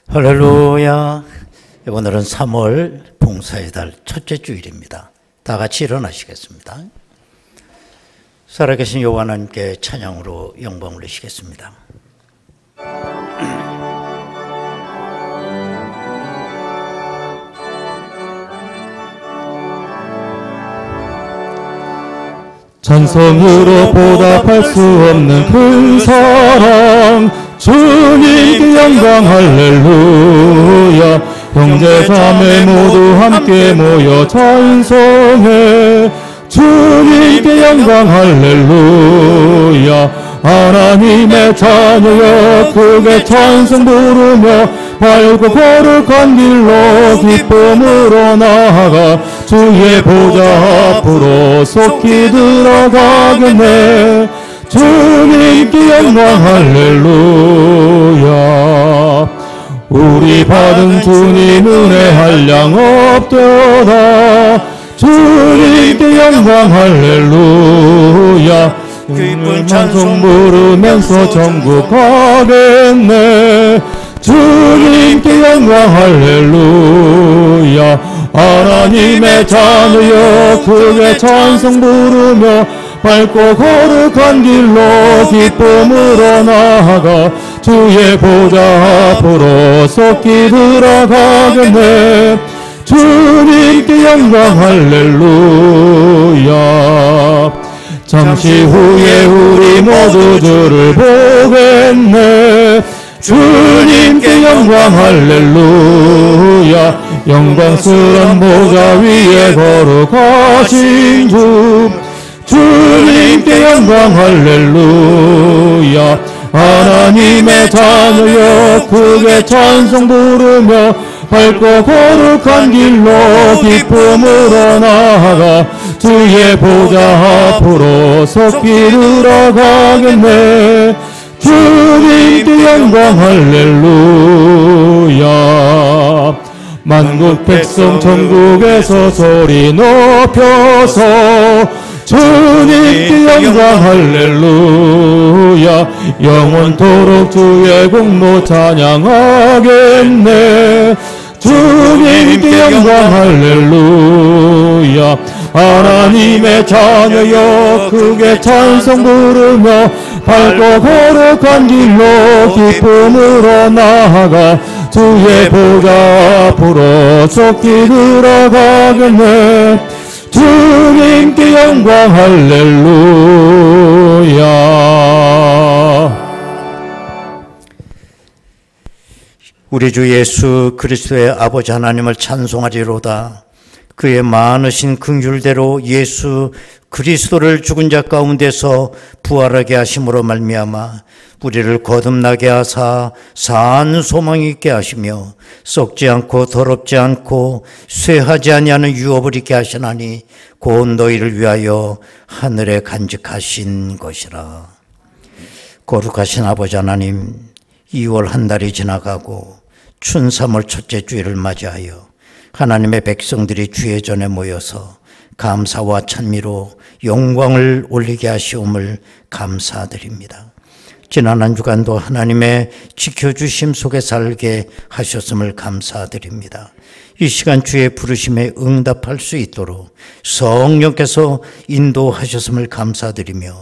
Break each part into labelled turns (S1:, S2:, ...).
S1: 할렐루야. 오늘은 3월 봉사의 달 첫째 주일입니다. 다 같이 일어나시겠습니다. 살아계신 여호와 하나님께 찬양으로 영광 올리시겠습니다.
S2: 찬송으로 보답할 수 없는 큰 사랑, 주님께 영광 할렐루야. 형제자매 모두 함께 모여 찬송해, 주님께 영광 할렐루야. 하나님의 자녀여 크게 찬송 부르며 밝고 거룩한 길로 기쁨으로 나아가 주의 보좌 앞으로 속히 들어가겠네. 주님께 영광 할렐루야. 우리 받은 주님 은혜 한량 없도다. 주님께 영광 할렐루야. 기쁜 찬송 부르면서 천국 가겠네. 주님께 영광 할렐루야. 하나님의 자녀여 크게 찬송 부르며 밝고 거룩한 길로 기쁨으로 나아가 주의 보좌 앞으로 속히 들어가겠네. 주님께 영광 할렐루야. 잠시 후에 우리 모두 주를 보겠네. 주님께 영광 할렐루야. 영광스런 보좌 위에 거룩하신 주, 주님께 영광 할렐루야. 하나님의 자녀여 크게 찬송 부르며 밝고 거룩한 길로 기쁨으로 나아가 주의 보좌 앞으로 속히 들어가겠네. 주님께 영광 할렐루야. 만국 백성 천국에서 소리 높여서 주님께 영광 할렐루야. 영원토록 주의 공로 찬양하겠네. 주님께 영광 할렐루야. 하나님의 자녀여 크게 찬송 부르며 밝고 거룩한 길로 기쁨으로 나아가 주의 보좌 앞으로 속히 들어가겠네. 주님께 영광 할렐루야.
S1: 우리 주 예수 그리스도의 아버지 하나님을 찬송하리로다. 그의 많으신 긍휼대로 예수 그리스도를 죽은 자 가운데서 부활하게 하심으로 말미암아 우리를 거듭나게 하사 산 소망 있게 하시며 썩지 않고 더럽지 않고 쇠하지 아니하는 유업을 있게 하시나니 곧 너희를 위하여 하늘에 간직하신 것이라. 거룩하신 아버지 하나님, 2월 한 달이 지나가고 춘 3월 첫째 주일을 맞이하여 하나님의 백성들이 주의 전에 모여서 감사와 찬미로 영광을 올리게 하시옴을 감사드립니다. 지난 한 주간도 하나님의 지켜주심 속에 살게 하셨음을 감사드립니다. 이 시간 주의 부르심에 응답할 수 있도록 성령께서 인도하셨음을 감사드리며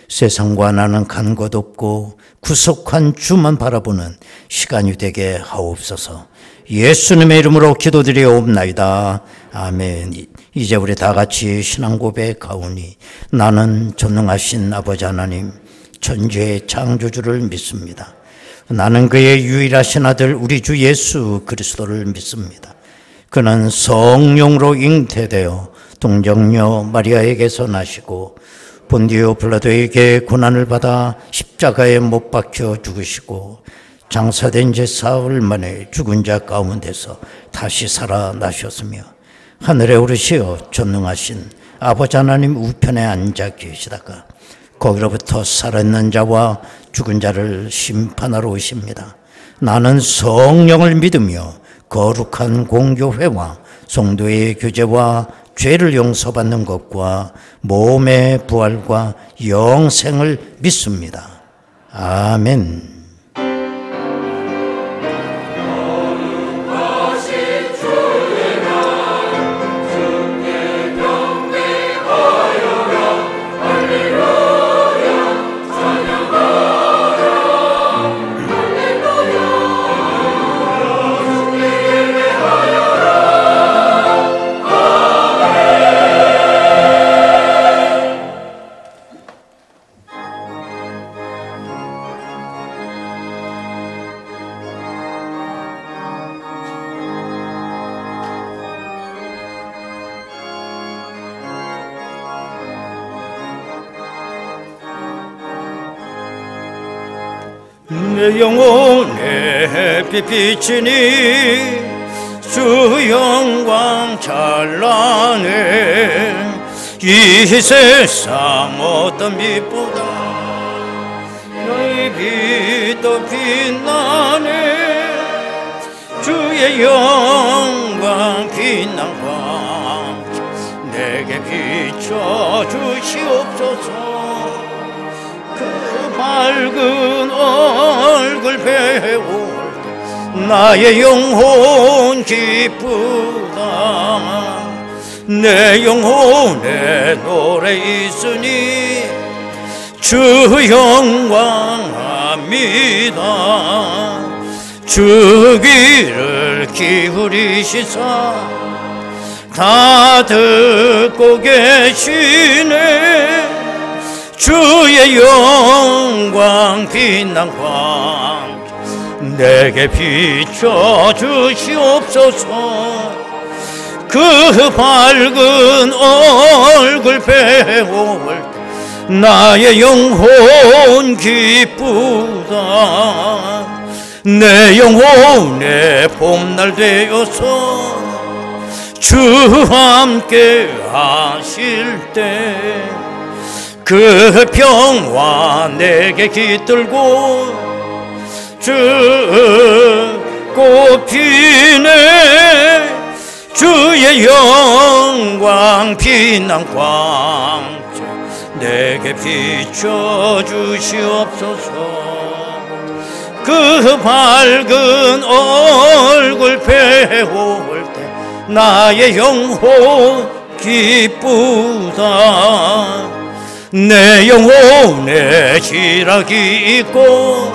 S1: 세상과 나는 간 것 없고 구속한 주만 바라보는 시간이 되게 하옵소서. 예수님의 이름으로 기도드리옵나이다. 아멘. 이제 우리 다 같이 신앙 고백하오니 나는 전능하신 아버지 하나님 천지의 창조주를 믿습니다. 나는 그의 유일하신 아들 우리 주 예수 그리스도를 믿습니다. 그는 성령으로 잉태되어 동정녀 마리아에게서 나시고 본디오 빌라도에게 고난을 받아 십자가에 못 박혀 죽으시고 장사된 지 사흘 만에 죽은 자 가운데서 다시 살아나셨으며 하늘에 오르시어 전능하신 아버지 하나님 우편에 앉아 계시다가 거기로부터 살아있는 자와 죽은 자를 심판하러 오십니다. 나는 성령을 믿으며 거룩한 공교회와 성도의 교제와 죄를 용서받는 것과 몸의 부활과 영생을 믿습니다. 아멘. 내 영혼에 빛비치니 주 영광 찬란해. 이 세상 어떤 빛보다 너의 빛도 빛나네. 주의 영광 빛난 광 내게 비춰 주시옵소서. 그 밝은 얼굴 배울 나의 영혼 기쁘다. 내 영혼에 노래 있으니 주 영광합니다. 주 귀를 기울이시사 다 듣고 계시네. 주의 영광 빛난 광 내게 비춰 주시옵소서. 그 밝은 얼굴 배울 나의 영혼 기쁘다. 내 영혼의 봄날 되어서 주 함께 하실 때 그 평화 내게 깃들고 주 꽃피네. 주의 영광 빛난 광채 내게 비춰 주시옵소서. 그 밝은 얼굴 배울 때 나의 영혼 기쁘다. 내 영혼에 희락이 있고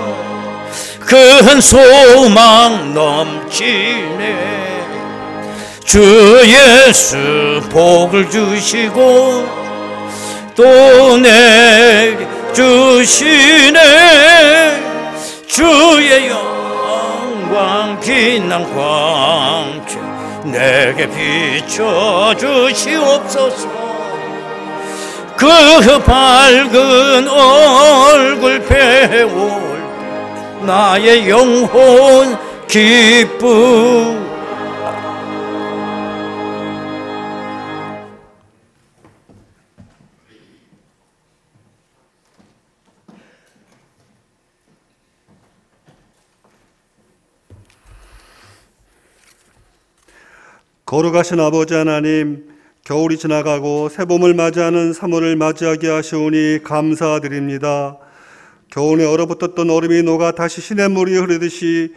S1: 큰 소망 넘치네. 주 예수 복을 주시고 또 내게 주시네. 주의 영광 빛난 광채 내게 비춰 주시옵소서. 그 밝은 얼굴 배울 나의 영혼 기쁘.
S3: 거룩하신 아버지 하나님, 겨울이 지나가고 새봄을 맞이하는 3월을 맞이하게 하시오니 감사드립니다. 겨울에 얼어붙었던 얼음이 녹아 다시 시냇물이 흐르듯이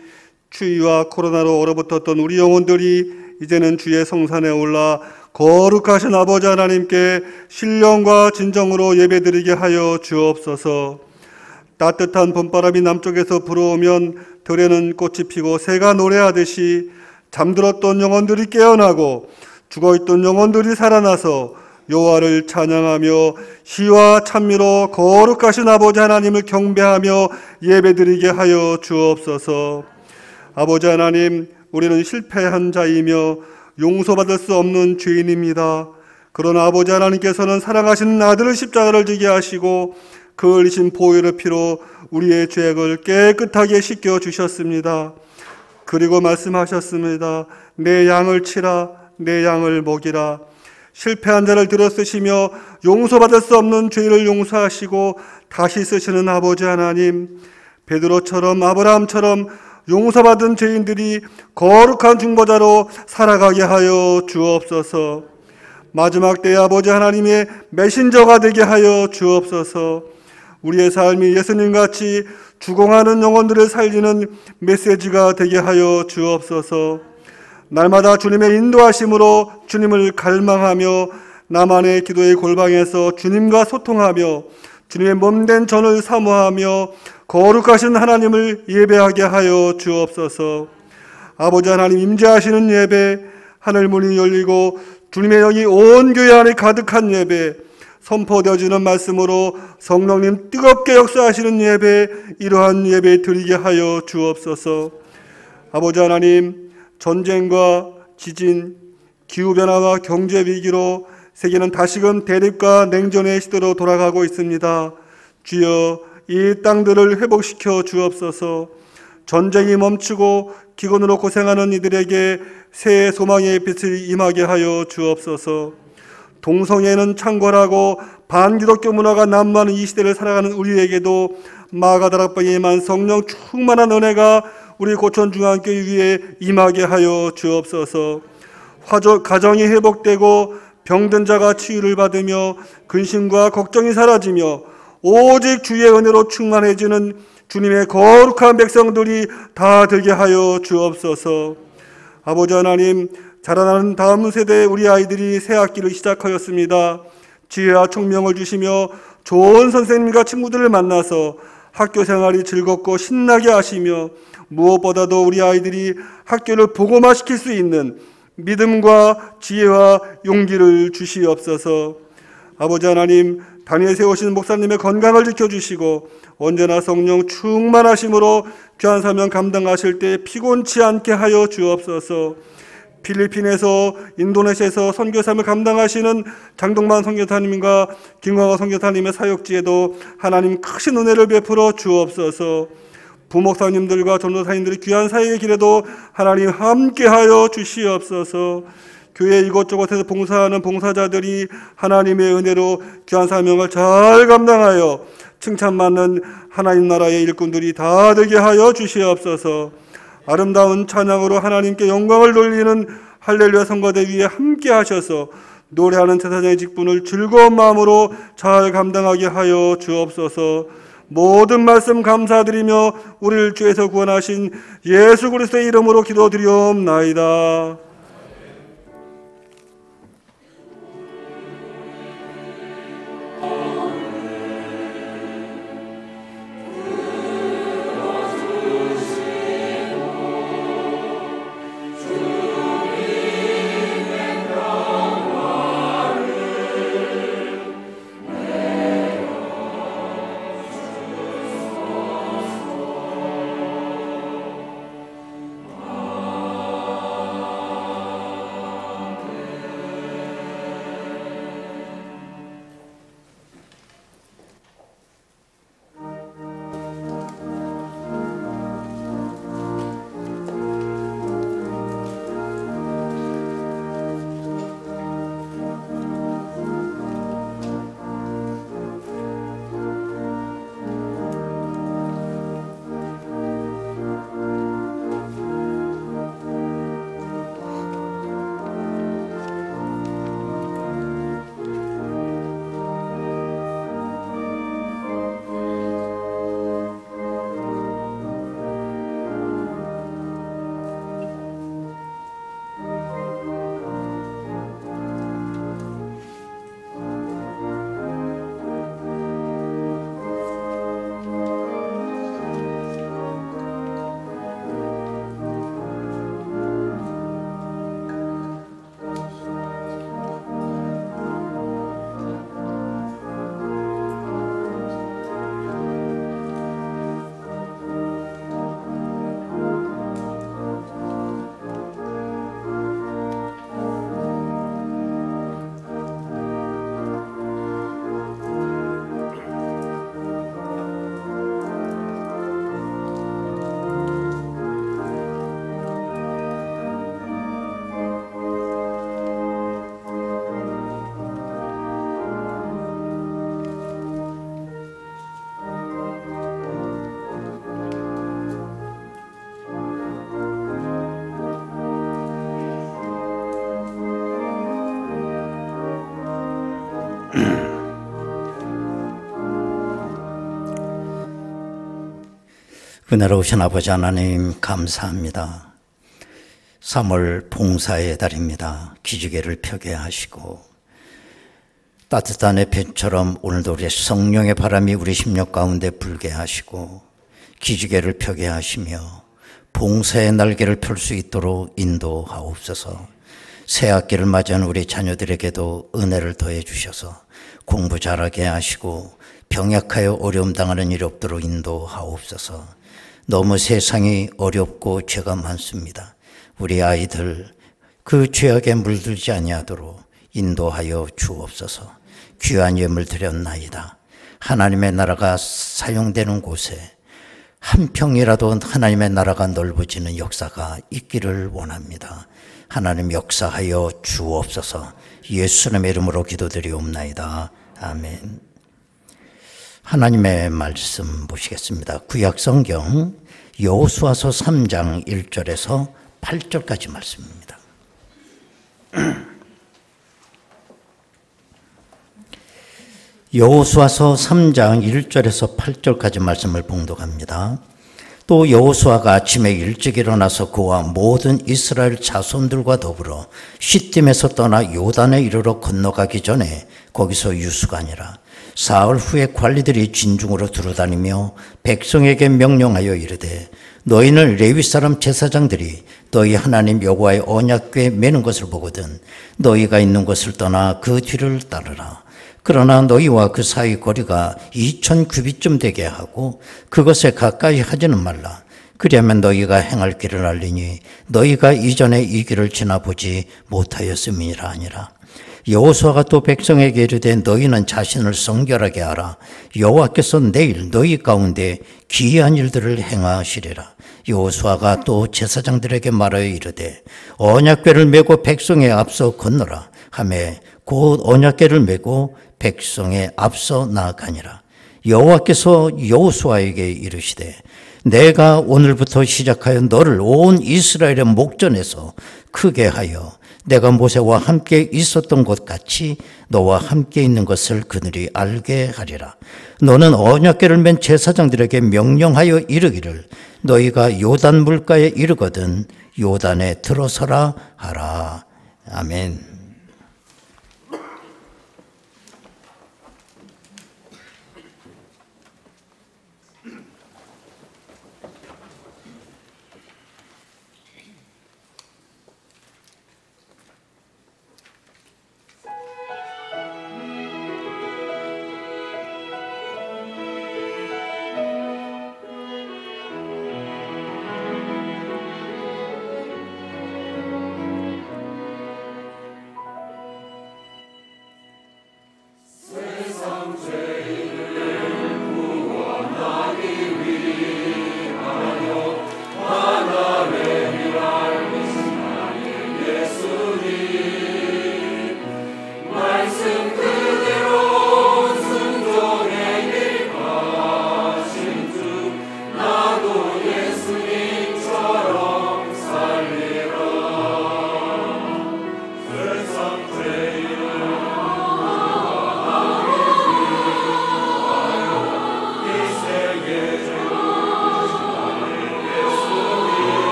S3: 추위와 코로나로 얼어붙었던 우리 영혼들이 이제는 주의 성산에 올라 거룩하신 아버지 하나님께 신령과 진정으로 예배드리게 하여 주옵소서. 따뜻한 봄바람이 남쪽에서 불어오면 들에는 꽃이 피고 새가 노래하듯이 잠들었던 영혼들이 깨어나고 죽어있던 영혼들이 살아나서 여호와를 찬양하며 희와 찬미로 거룩하신 아버지 하나님을 경배하며 예배드리게 하여 주옵소서. 아버지 하나님, 우리는 실패한 자이며 용서받을 수 없는 죄인입니다. 그러나 아버지 하나님께서는 사랑하시는 아들을 십자가를 지게 하시고 그 흘리신 보혈의 피로 우리의 죄악을 깨끗하게 씻겨 주셨습니다. 그리고 말씀하셨습니다. 내 양을 치라, 내 양을 먹이라. 실패한 자를 들어 쓰시며 용서받을 수 없는 죄를 용서하시고 다시 쓰시는 아버지 하나님, 베드로처럼 아브라함처럼 용서받은 죄인들이 거룩한 중보자로 살아가게 하여 주옵소서. 마지막 때에 아버지 하나님의 메신저가 되게 하여 주옵소서. 우리의 삶이 예수님같이 주공하는 영혼들을 살리는 메시지가 되게 하여 주옵소서. 날마다 주님의 인도하심으로 주님을 갈망하며 나만의 기도의 골방에서 주님과 소통하며 주님의 몸된 전을 사모하며 거룩하신 하나님을 예배하게 하여 주옵소서. 아버지 하나님 임재하시는 예배, 하늘문이 열리고 주님의 영이 온 교회 안에 가득한 예배, 선포되어지는 말씀으로 성령님 뜨겁게 역사하시는 예배, 이러한 예배 드리게 하여 주옵소서. 아버지 하나님, 전쟁과 지진, 기후변화와 경제위기로 세계는 다시금 대립과 냉전의 시대로 돌아가고 있습니다. 주여, 이 땅들을 회복시켜 주옵소서. 전쟁이 멈추고 기근으로 고생하는 이들에게 새 소망의 빛을 임하게 하여 주옵소서. 동성애는 창궐하고 반기독교 문화가 난무하는 이 시대를 살아가는 우리에게도 마가다락방에 임한 성령 충만한 은혜가 우리 고천중앙교회 위에 임하게 하여 주옵소서. 가정이 회복되고 병든 자가 치유를 받으며 근심과 걱정이 사라지며 오직 주의 은혜로 충만해지는 주님의 거룩한 백성들이 다 되게 하여 주옵소서. 아버지 하나님, 자라나는 다음 세대 우리 아이들이 새 학기를 시작하였습니다. 지혜와 총명을 주시며 좋은 선생님과 친구들을 만나서 학교 생활이 즐겁고 신나게 하시며 무엇보다도 우리 아이들이 학교를 복음화시킬 수 있는 믿음과 지혜와 용기를 주시옵소서. 아버지 하나님, 단위에 세우신 목사님의 건강을 지켜주시고 언제나 성령 충만하심으로 귀한 사명 감당하실 때 피곤치 않게 하여 주옵소서. 필리핀에서 인도네시아에서 선교사를 감당하시는 장동만 선교사님과 김광호 선교사님의 사역지에도 하나님 크신 은혜를 베풀어 주옵소서. 부목사님들과 전도사님들의 귀한 사역의 길에도 하나님 함께하여 주시옵소서. 교회 이곳저곳에서 봉사하는 봉사자들이 하나님의 은혜로 귀한 사명을 잘 감당하여 칭찬받는 하나님 나라의 일꾼들이 다 되게 하여 주시옵소서. 아름다운 찬양으로 하나님께 영광을 돌리는 할렐루야 성가대 위에 함께 하셔서 노래하는 제사장의 직분을 즐거운 마음으로 잘 감당하게 하여 주옵소서. 모든 말씀 감사드리며 우리를 죄에서 구원하신 예수 그리스도의 이름으로 기도드리옵나이다.
S1: 은혜로우신 아버지 하나님 감사합니다. 3월 봉사의 달입니다. 기지개를 펴게 하시고 따뜻한 햇볕처럼 오늘도 우리 성령의 바람이 우리 심령 가운데 불게 하시고 기지개를 펴게 하시며 봉사의 날개를 펼 수 있도록 인도하옵소서. 새 학기를 맞이하는 우리 자녀들에게도 은혜를 더해 주셔서 공부 잘하게 하시고 병약하여 어려움 당하는 일이 없도록 인도하옵소서. 너무 세상이 어렵고 죄가 많습니다. 우리 아이들 그 죄악에 물들지 아니하도록 인도하여 주옵소서. 귀한 예물 드렸나이다. 하나님의 나라가 사용되는 곳에 한 평이라도 하나님의 나라가 넓어지는 역사가 있기를 원합니다. 하나님 역사하여 주옵소서. 예수님의 이름으로 기도드리옵나이다. 아멘. 하나님의 말씀 보시겠습니다. 구약성경 여호수아서 3장 1절에서 8절까지 말씀입니다. 여호수아서 3장 1절에서 8절까지 말씀을 봉독합니다. 또 여호수아가 아침에 일찍 일어나서 그와 모든 이스라엘 자손들과 더불어 시딤에서 떠나 요단에 이르러 건너가기 전에 거기서 유수가니라. 사흘 후에 관리들이 진중으로 두루다니며 백성에게 명령하여 이르되 너희는 레위 사람 제사장들이 너희 하나님 여호와의 언약궤에 매는 것을 보거든 너희가 있는 곳을 떠나 그 뒤를 따르라. 그러나 너희와 그 사이 거리가 2000규빗쯤 되게 하고 그것에 가까이 하지는 말라. 그리하면 너희가 행할 길을 알리니 너희가 이전에 이 길을 지나보지 못하였음이라 하니라. 여호수아가 또 백성에게 이르되 너희는 자신을 성결하게 하라. 여호와께서 내일 너희 가운데 기이한 일들을 행하시리라. 여호수아가 또 제사장들에게 말하여 이르되 언약궤를 메고 백성에 앞서 건너라 하매 곧 언약궤를 메고 백성에 앞서 나아가니라. 여호와께서 여호수아에게 이르시되 내가 오늘부터 시작하여 너를 온 이스라엘의 목전에서 크게 하여 내가 모세와 함께 있었던 것 같이 너와 함께 있는 것을 그들이 알게 하리라. 너는 언약궤를 맨 제사장들에게 명령하여 이르기를 너희가 요단 물가에 이르거든 요단에 들어서라 하라. 아멘.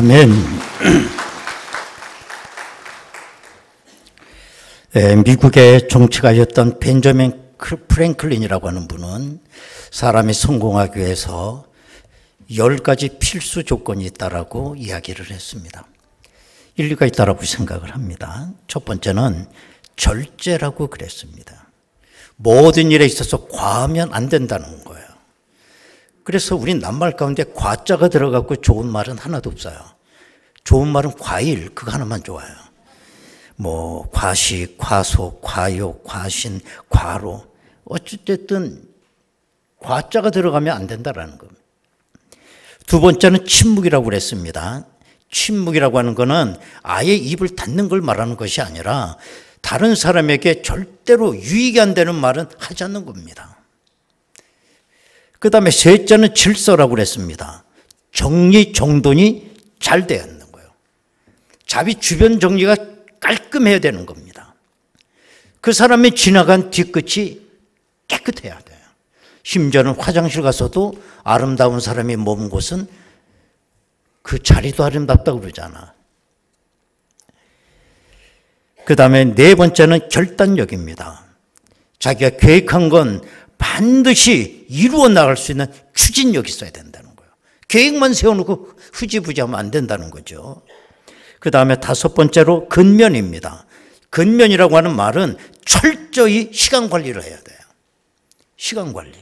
S1: 아멘. 미국의 정치가였던 벤저민 프랭클린이라고 하는 분은 사람이 성공하기 위해서 10가지 필수 조건이 있다라고 이야기를 했습니다. 일리가 있다라고 생각을 합니다. 첫 번째는 절제라고 그랬습니다. 모든 일에 있어서 과하면 안 된다는 거예요. 그래서 우린 낱말 가운데 과자가 들어가고 좋은 말은 하나도 없어요. 좋은 말은 과일, 그거 하나만 좋아요. 뭐 과식, 과속, 과욕, 과신, 과로, 어쨌든 과자가 들어가면 안 된다라는 겁니다. 두 번째는 침묵이라고 그랬습니다. 침묵이라고 하는 거는 아예 입을 닫는 걸 말하는 것이 아니라 다른 사람에게 절대로 유익이 안 되는 말은 하지 않는 겁니다. 그 다음에 셋째는 질서라고 그랬습니다. 정리정돈이 잘 돼야 하는 거예요. 자기 주변 정리가 깔끔해야 되는 겁니다. 그 사람이 지나간 뒤끝이 깨끗해야 돼요. 심지어는 화장실 가서도 아름다운 사람이 머문 곳은 그 자리도 아름답다고 그러잖아. 그 다음에 네 번째는 결단력입니다. 자기가 계획한 건 반드시 이루어 나갈 수 있는 추진력이 있어야 된다는 거예요. 계획만 세워놓고 흐지부지하면 안 된다는 거죠. 그 다음에 다섯 번째로 근면입니다. 근면이라고 하는 말은 철저히 시간 관리를 해야 돼요. 시간 관리.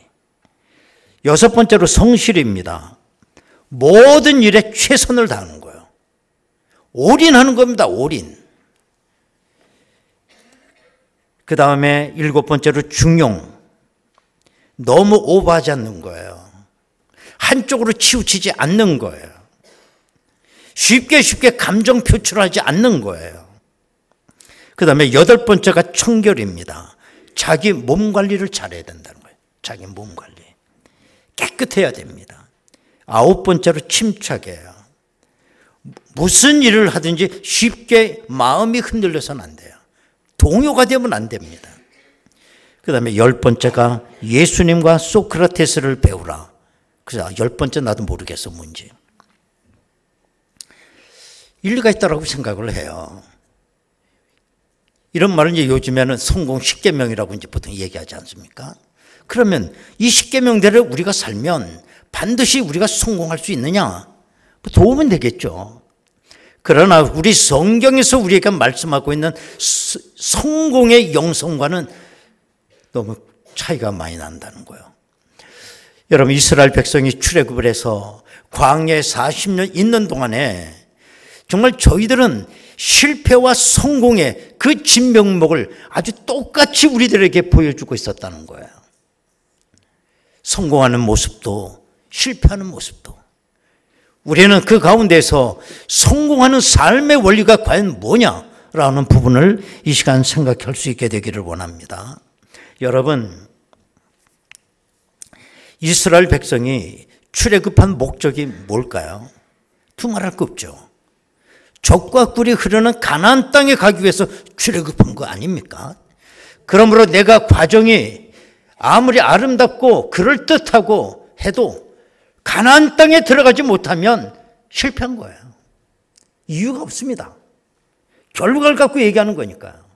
S1: 여섯 번째로 성실입니다. 모든 일에 최선을 다하는 거예요. 올인하는 겁니다. 올인. 그 다음에 일곱 번째로 중용. 너무 오버하지 않는 거예요. 한쪽으로 치우치지 않는 거예요. 쉽게 감정 표출하지 않는 거예요. 그 다음에 여덟 번째가 청결입니다. 자기 몸 관리를 잘해야 된다는 거예요. 자기 몸 관리. 깨끗해야 됩니다. 아홉 번째로 침착해요. 무슨 일을 하든지 쉽게 마음이 흔들려서는 안 돼요. 동요가 되면 안 됩니다. 그 다음에 열 번째가 예수님과 소크라테스를 배우라. 그래서 열 번째 나도 모르겠어 뭔지. 일리가 있다고 생각을 해요. 이런 말은 이제 요즘에는 성공 10계명이라고 이제 보통 얘기하지 않습니까? 그러면 이 10계명대로 우리가 살면 반드시 우리가 성공할 수 있느냐? 도움은 되겠죠. 그러나 우리 성경에서 우리에게 말씀하고 있는 성공의 영성과는 너무 차이가 많이 난다는 거예요. 여러분, 이스라엘 백성이 출애굽을 해서 광야에 40년 있는 동안에 정말 저희들은 실패와 성공의 그 진면목을 아주 똑같이 우리들에게 보여주고 있었다는 거예요. 성공하는 모습도 실패하는 모습도. 우리는 그 가운데서 성공하는 삶의 원리가 과연 뭐냐라는 부분을 이 시간 생각할 수 있게 되기를 원합니다. 여러분, 이스라엘 백성이 출애굽한 목적이 뭘까요? 두말할 거 없죠. 적과 꿀이 흐르는 가나안 땅에 가기 위해서 출애굽한 거 아닙니까? 그러므로 내가 과정이 아무리 아름답고 그럴듯하고 해도 가나안 땅에 들어가지 못하면 실패한 거예요. 이유가 없습니다. 결과를 갖고 얘기하는 거니까요.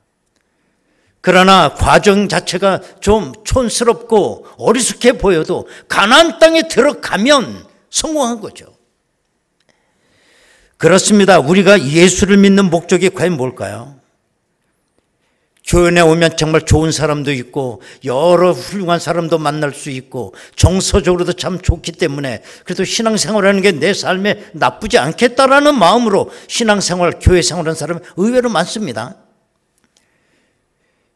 S1: 그러나 과정 자체가 좀 촌스럽고 어리숙해 보여도 가나안 땅에 들어가면 성공한 거죠. 그렇습니다. 우리가 예수를 믿는 목적이 과연 뭘까요? 교회에 오면 정말 좋은 사람도 있고 여러 훌륭한 사람도 만날 수 있고 정서적으로도 참 좋기 때문에 그래도 신앙생활하는 게 내 삶에 나쁘지 않겠다라는 마음으로 신앙생활, 교회생활하는 사람이 의외로 많습니다.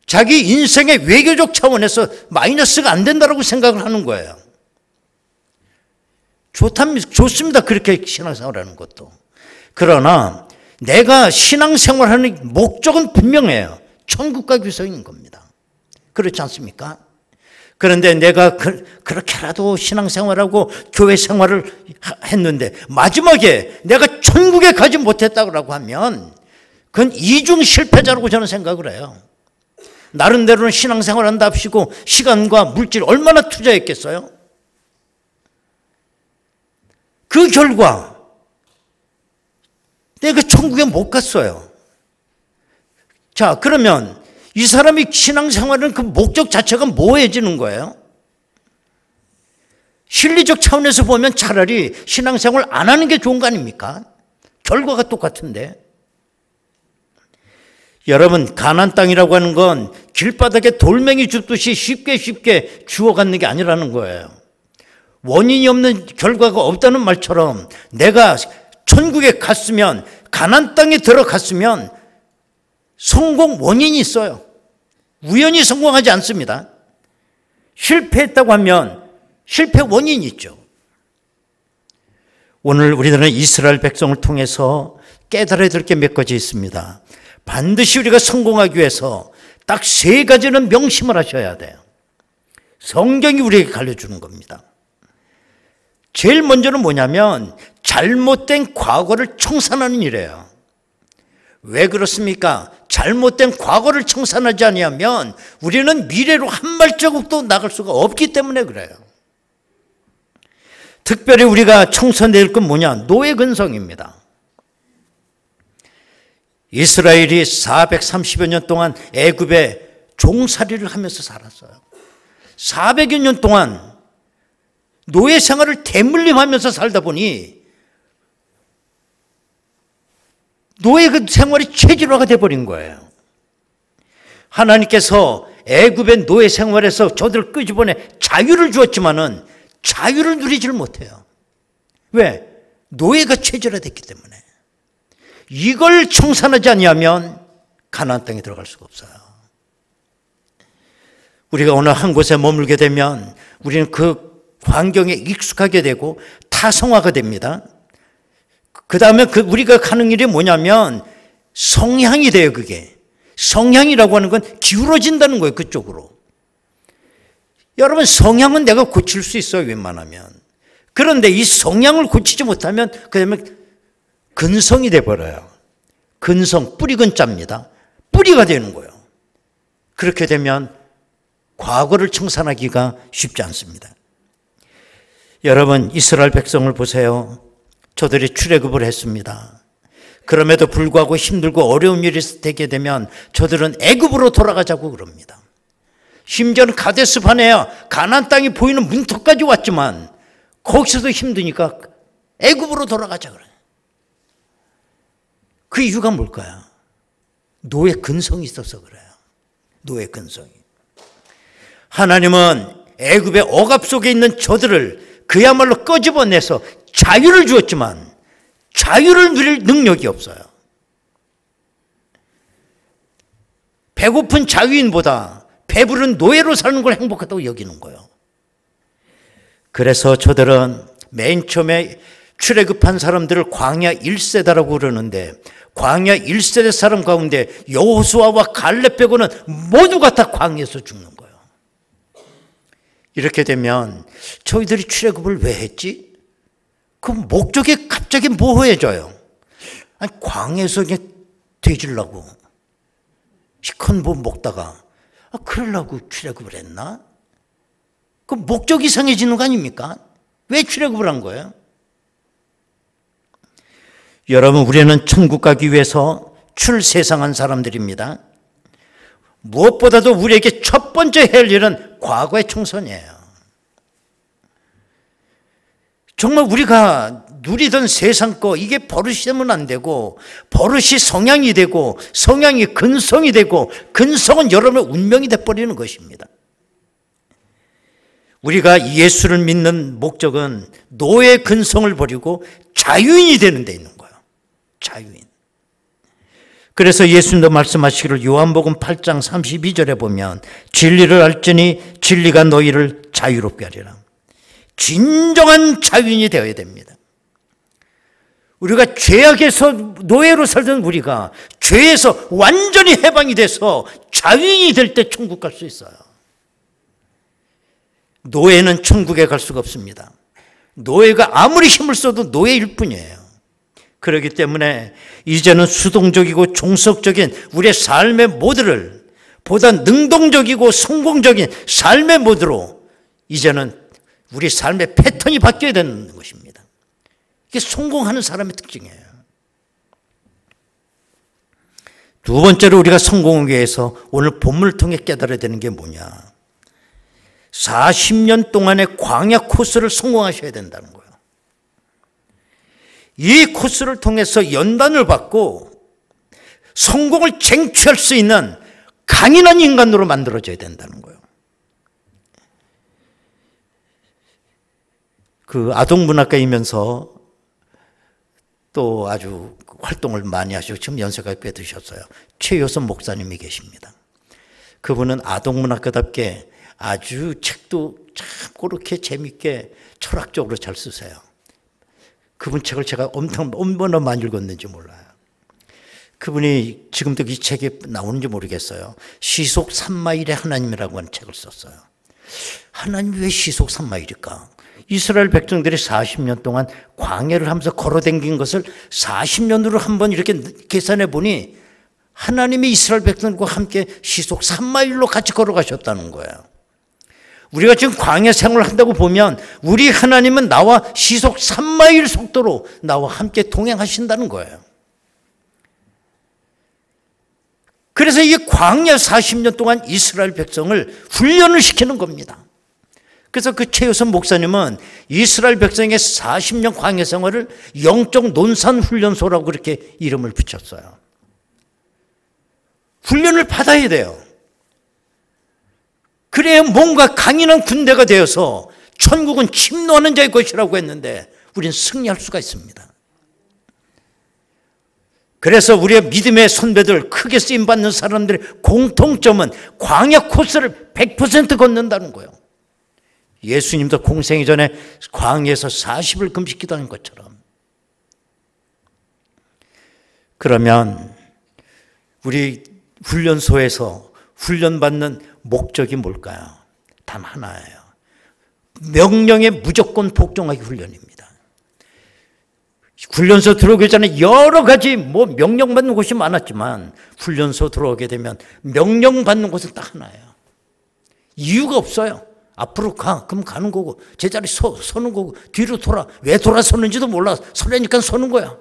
S1: 자기 인생의 외교적 차원에서 마이너스가 안 된다고 생각을 하는 거예요. 좋습니다. 그렇게 신앙생활하는 것도. 그러나 내가 신앙생활하는 목적은 분명해요. 천국 가기 위해서인 겁니다. 그렇지 않습니까? 그런데 내가 그렇게라도 신앙생활하고 교회생활을 했는데 마지막에 내가 천국에 가지 못했다고 하면 그건 이중 실패자라고 저는 생각을 해요. 나름대로는 신앙생활 한답시고 시간과 물질 얼마나 투자했겠어요? 그 결과 내가 천국에 못 갔어요. 자, 그러면 이 사람이 신앙생활은 그 목적 자체가 뭐해지는 거예요? 실리적 차원에서 보면 차라리 신앙생활 안 하는 게 좋은 거 아닙니까? 결과가 똑같은데. 여러분, 가나안 땅이라고 하는 건 길바닥에 돌멩이 줍듯이 쉽게 주워갖는 게 아니라는 거예요. 원인이 없는 결과가 없다는 말처럼 내가 천국에 갔으면, 가나안 땅에 들어갔으면 성공 원인이 있어요. 우연히 성공하지 않습니다. 실패했다고 하면 실패 원인이 있죠. 오늘 우리들은 이스라엘 백성을 통해서 깨달아야 될 게 몇 가지 있습니다. 반드시 우리가 성공하기 위해서 딱 3가지는 명심을 하셔야 돼요. 성경이 우리에게 가르쳐주는 겁니다. 제일 먼저는 뭐냐면 잘못된 과거를 청산하는 일이에요. 왜 그렇습니까? 잘못된 과거를 청산하지 않으면 우리는 미래로 한 발자국도 나갈 수가 없기 때문에 그래요. 특별히 우리가 청산될 건 뭐냐? 노예 근성입니다. 이스라엘이 430여 년 동안 애굽에 종살이를 하면서 살았어요. 400여 년 동안 노예 생활을 대물림하면서 살다 보니 노예 그 생활이 체질화가 돼버린 거예요. 하나님께서 애굽의 노예 생활에서 저들을 끄집어내 자유를 주었지만은 자유를 누리지를 못해요. 왜? 노예가 체질화됐기 때문에. 이걸 청산하지 아니하면 가나안 땅에 들어갈 수가 없어요. 우리가 어느 한 곳에 머물게 되면 우리는 그 환경에 익숙하게 되고 타성화가 됩니다. 그 다음에 우리가 하는 일이 뭐냐면 성향이 돼요. 그게 성향이라고 하는 건 기울어진다는 거예요. 그쪽으로. 여러분, 성향은 내가 고칠 수 있어요. 웬만하면. 그런데 이 성향을 고치지 못하면 그 다음에 근성이 돼버려요. 근성, 뿌리 근자입니다. 뿌리가 되는 거예요. 그렇게 되면 과거를 청산하기가 쉽지 않습니다. 여러분, 이스라엘 백성을 보세요. 저들이 출애굽을 했습니다. 그럼에도 불구하고 힘들고 어려운 일이 되게 되면 저들은 애굽으로 돌아가자고 그럽니다. 심지어는 가데스 바네아 가나안 땅이 보이는 문턱까지 왔지만 거기서도 힘드니까 애굽으로 돌아가자 그래요. 그 이유가 뭘까요? 노예 근성이 있어서 그래요. 노예 근성이. 하나님은 애굽의 억압 속에 있는 저들을 그야말로 꺼집어내서 자유를 주었지만 자유를 누릴 능력이 없어요. 배고픈 자유인보다 배부른 노예로 사는 걸 행복하다고 여기는 거예요. 그래서 저들은 맨 처음에 출애굽한 사람들을 광야 1세대라고 그러는데 광야 1세대 사람 가운데 여호수아와 갈렙 빼고는 모두가 다 광야에서 죽는 거예요. 이렇게 되면 저희들이 출애굽을 왜 했지? 그 목적이 갑자기 모호해져요. 아니, 광야에서 그냥 돼지려고 시컨보 먹다가 그러려고 출애굽을 했나? 그 목적이 이상해지는 거 아닙니까? 왜 출애굽을 한 거예요? 여러분, 우리는 천국 가기 위해서 출세상한 사람들입니다. 무엇보다도 우리에게 첫 번째 해야 할 일은 과거의 청산이에요. 정말 우리가 누리던 세상 거 이게 버릇이 되면 안 되고 버릇이 성향이 되고 성향이 근성이 되고 근성은 여러분의 운명이 돼버리는 것입니다. 우리가 예수를 믿는 목적은 노예 근성을 버리고 자유인이 되는 데 있는 거예요. 자유인. 그래서 예수님도 말씀하시기를 요한복음 8장 32절에 보면 진리를 알지니 진리가 너희를 자유롭게 하리라. 진정한 자유인이 되어야 됩니다. 우리가 죄악에서 노예로 살던 우리가 죄에서 완전히 해방이 돼서 자유인이 될 때 천국 갈 수 있어요. 노예는 천국에 갈 수가 없습니다. 노예가 아무리 힘을 써도 노예일 뿐이에요. 그렇기 때문에 이제는 수동적이고 종속적인 우리의 삶의 모드를 보다 능동적이고 성공적인 삶의 모드로 이제는 우리 삶의 패턴이 바뀌어야 되는 것입니다. 이게 성공하는 사람의 특징이에요. 두 번째로 우리가 성공하기 위해서 오늘 본문을 통해 깨달아야 되는 게 뭐냐? 40년 동안의 광야 코스를 성공하셔야 된다는 거예요. 이 코스를 통해서 연단을 받고 성공을 쟁취할 수 있는 강인한 인간으로 만들어져야 된다는 거예요. 그 아동문학가이면서 또 아주 활동을 많이 하시고 지금 연세가 꽤 드셨어요. 최효선 목사님이 계십니다. 그분은 아동문학가답게 아주 책도 참 그렇게 재밌게 철학적으로 잘 쓰세요. 그분 책을 제가 얼마나 많이 읽었는지 몰라요. 그분이 지금도 이 책이 나오는지 모르겠어요. 시속 3마일의 하나님이라고 하는 책을 썼어요. 하나님 왜 시속 3마일일까? 이스라엘 백성들이 40년 동안 광야를 하면서 걸어댕긴 것을 40년으로 한번 이렇게 계산해 보니 하나님이 이스라엘 백성들과 함께 시속 3마일로 같이 걸어가셨다는 거예요. 우리가 지금 광야 생활을 한다고 보면 우리 하나님은 나와 시속 3마일 속도로 나와 함께 동행하신다는 거예요. 그래서 이 광야 40년 동안 이스라엘 백성을 훈련을 시키는 겁니다. 그래서 그 최효선 목사님은 이스라엘 백성의 40년 광야 생활을 영적 논산 훈련소라고 그렇게 이름을 붙였어요. 훈련을 받아야 돼요. 그래야 뭔가 강인한 군대가 되어서 천국은 침노하는 자의 것이라고 했는데 우리는 승리할 수가 있습니다. 그래서 우리의 믿음의 선배들, 크게 쓰임받는 사람들의 공통점은 광야 코스를 100% 걷는다는 거예요. 예수님도 공생이 전에 광야에서 40일 금식기도한 것처럼. 그러면 우리 훈련소에서 훈련받는 목적이 뭘까요? 단 하나예요. 명령에 무조건 복종하기 훈련입니다. 훈련소 들어오기 전에 여러 가지 명령받는 곳이 많았지만 훈련소 들어오게 되면 명령받는 곳은 딱 하나예요. 이유가 없어요. 앞으로 가, 그럼 가는 거고, 제자리 서는 거고, 뒤로 돌아. 왜 돌아서는지도 몰라. 서려니까 서는 거야.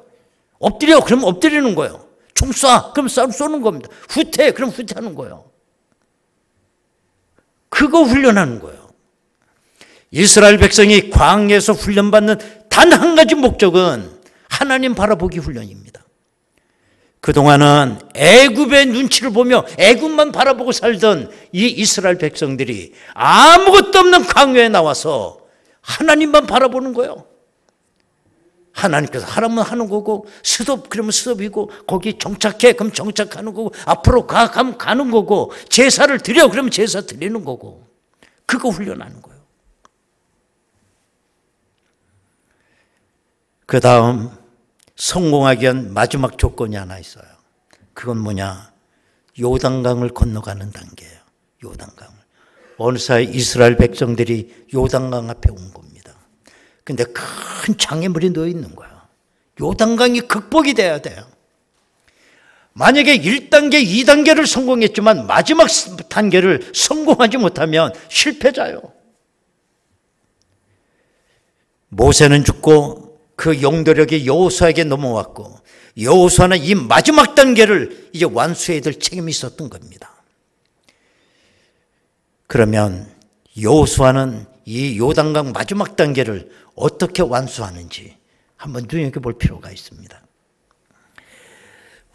S1: 엎드려, 그럼 엎드리는 거예요. 총 쏴, 그럼 쏘는 겁니다. 후퇴, 그럼 후퇴하는 거예요. 그거 훈련하는 거예요. 이스라엘 백성이 광야에서 훈련받는 단 한 가지 목적은 하나님 바라보기 훈련입니다. 그동안은 애굽의 눈치를 보며 애굽만 바라보고 살던 이 이스라엘 백성들이 아무것도 없는 광야에 나와서 하나님만 바라보는 거예요. 하나님께서 하라면 하는 거고, 스톱 그러면 스톱이고, 거기 정착해 그럼 정착하는 거고, 앞으로 가 그럼 가는 거고, 제사를 드려 그러면 제사 드리는 거고, 그거 훈련하는 거예요. 그 다음 성공하기 위한 마지막 조건이 하나 있어요. 그건 뭐냐? 요단강을 건너가는 단계예요. 요단강을. 어느 사이 이스라엘 백성들이 요단강 앞에 온 겁니다. 근데 큰 장애물이 놓여 있는 거예요. 요단강이 극복이 돼야 돼요. 만약에 1단계, 2단계를 성공했지만 마지막 단계를 성공하지 못하면 실패자요. 모세는 죽고 그 용도력이 여호수아에게 넘어왔고, 여호수아는 이 마지막 단계를 이제 완수해야 될 책임이 있었던 겁니다. 그러면 여호수아는 이 요단강 마지막 단계를 어떻게 완수하는지 한번 눈여겨볼 필요가 있습니다.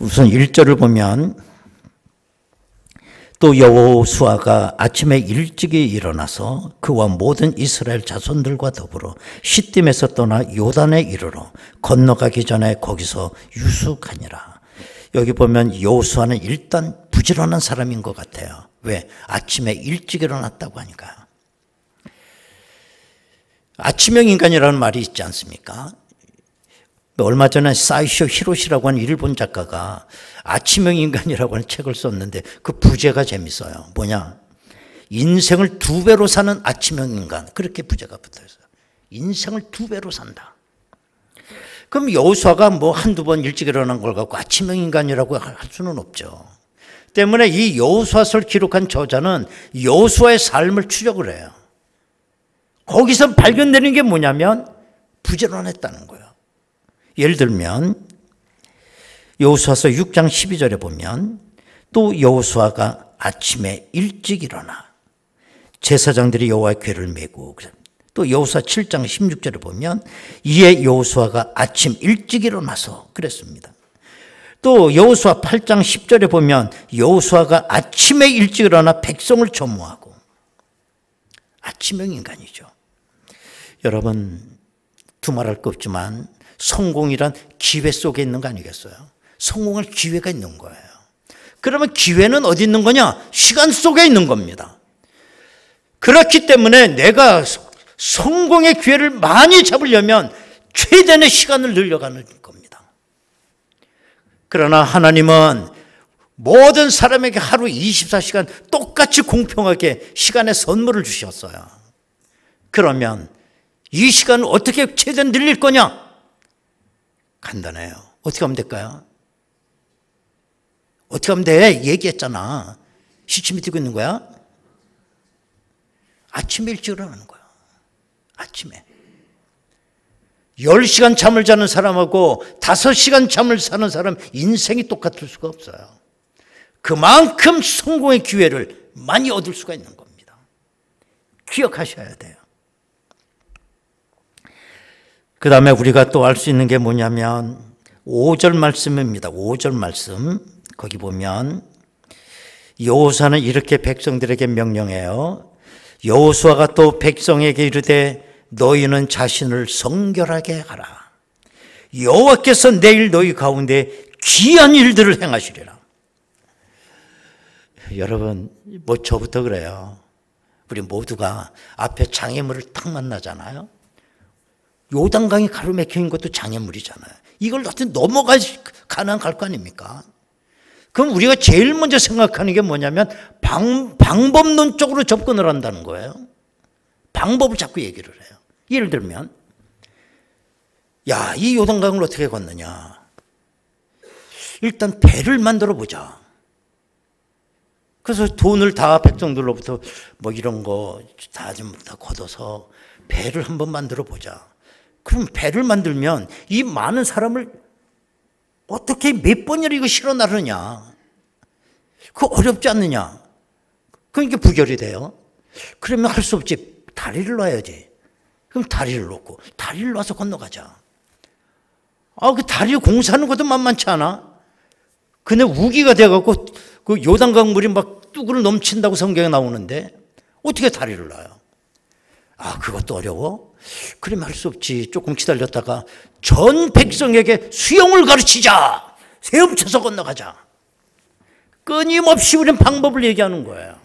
S1: 우선 1절을 보면, 또 여호수아가 아침에 일찍이 일어나서 그와 모든 이스라엘 자손들과 더불어 시딤에서 떠나 요단에 이르러 건너가기 전에 거기서 유숙하니라. 여기 보면 여호수아는 일단 부지런한 사람인 것 같아요. 왜? 아침에 일찍 일어났다고 하니까. 아침형 인간이라는 말이 있지 않습니까? 얼마 전에 사이쇼 히로시라고 하는 일본 작가가 아침형 인간이라고 하는 책을 썼는데 그 부제가 재밌어요. 뭐냐? 인생을 2배로 사는 아침형 인간. 그렇게 부제가 붙어있어요. 인생을 2배로 산다. 그럼 여호수아가 한두 번 일찍 일어난 걸 갖고 아침형 인간이라고 할 수는 없죠. 때문에 이 여호수아서를 기록한 저자는 여호수아의 삶을 추적을 해요. 거기서 발견되는 게 뭐냐면 부지런했다는 거예요. 예를 들면 여호수아서 6장 12절에 보면 또 여호수아가 아침에 일찍 일어나 제사장들이 여호와의 궤를 메고, 또 여호수아 7장 16절에 보면 이에 여호수아가 아침 일찍 일어나서 그랬습니다. 또 여호수아 8장 10절에 보면 여호수아가 아침에 일찍 일어나 백성을 조무하고, 아침형 인간이죠. 여러분, 두말할 것 없지만 성공이란 기회 속에 있는 거 아니겠어요? 성공할 기회가 있는 거예요. 그러면 기회는 어디 있는 거냐? 시간 속에 있는 겁니다. 그렇기 때문에 내가 성공의 기회를 많이 잡으려면 최대한의 시간을 늘려가는 겁니다. 그러나 하나님은 모든 사람에게 하루 24시간 똑같이 공평하게 시간의 선물을 주셨어요. 그러면 이 시간을 어떻게 최대한 늘릴 거냐? 간단해요. 어떻게 하면 될까요? 어떻게 하면 돼? 얘기했잖아. 시침이 뛰고 있는 거야? 아침에 일찍 일어나는 거야. 아침에. 10시간 잠을 자는 사람하고 5시간 잠을 자는 사람 인생이 똑같을 수가 없어요. 그만큼 성공의 기회를 많이 얻을 수가 있는 겁니다. 기억하셔야 돼요. 그 다음에 우리가 또 알 수 있는 게 뭐냐면 5절 말씀입니다. 5절 말씀. 거기 보면 여호수아는 이렇게 백성들에게 명령해요. 여호수아가 또 백성에게 이르되 너희는 자신을 성결하게 하라. 여호와께서 내일 너희 가운데 귀한 일들을 행하시리라. 여러분, 뭐 저부터 그래요. 우리 모두가 앞에 장애물을 딱 만나잖아요. 요단강이 가로막혀 있는 것도 장애물이잖아요. 이걸 어떻게 넘어갈 가능한 갈 거 아닙니까? 그럼 우리가 제일 먼저 생각하는 게 뭐냐면 방법론적으로 접근을 한다는 거예요. 방법을 자꾸 얘기를 해요. 예를 들면 야, 이 요단강을 어떻게 건너냐. 일단 배를 만들어 보자. 그래서 돈을 다 백성들로부터 뭐 이런 거 다 좀 다 걷어서 배를 한번 만들어 보자. 그럼 배를 만들면 이 많은 사람을 어떻게 몇 번이나 이거 실어 나르냐. 그거 어렵지 않느냐. 그러니까 부결이 돼요. 그러면 할 수 없지. 다리를 놔야지. 그럼 다리를 놓고 다리를 놔서 건너가자. 그 다리 공사하는 것도 만만치 않아. 근데 우기가 돼갖고 그 요단강 물이 막 뚝을 넘친다고 성경에 나오는데 어떻게 다리를 놔요? 그것도 어려워? 그러면 할 수 없지. 조금 기다렸다가 전 백성에게 수영을 가르치자. 헤엄쳐서 건너가자. 끊임없이 우리는 방법을 얘기하는 거예요.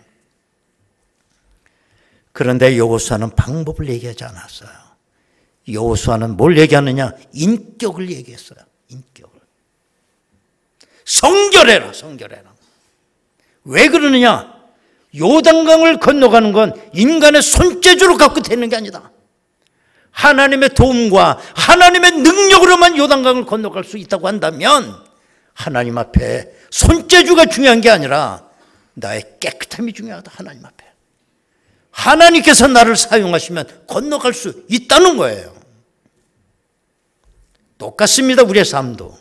S1: 그런데 여호수아는 방법을 얘기하지 않았어요. 여호수아는 뭘 얘기하느냐? 인격을 얘기했어요. 인격을. 성결해라. 성결해라. 왜 그러느냐? 요단강을 건너가는 건 인간의 손재주로 갖고 되는 게 아니다. 하나님의 도움과 하나님의 능력으로만 요단강을 건너갈 수 있다고 한다면 하나님 앞에 손재주가 중요한 게 아니라 나의 깨끗함이 중요하다. 하나님 앞에. 하나님께서 나를 사용하시면 건너갈 수 있다는 거예요. 똑같습니다. 우리의 삶도.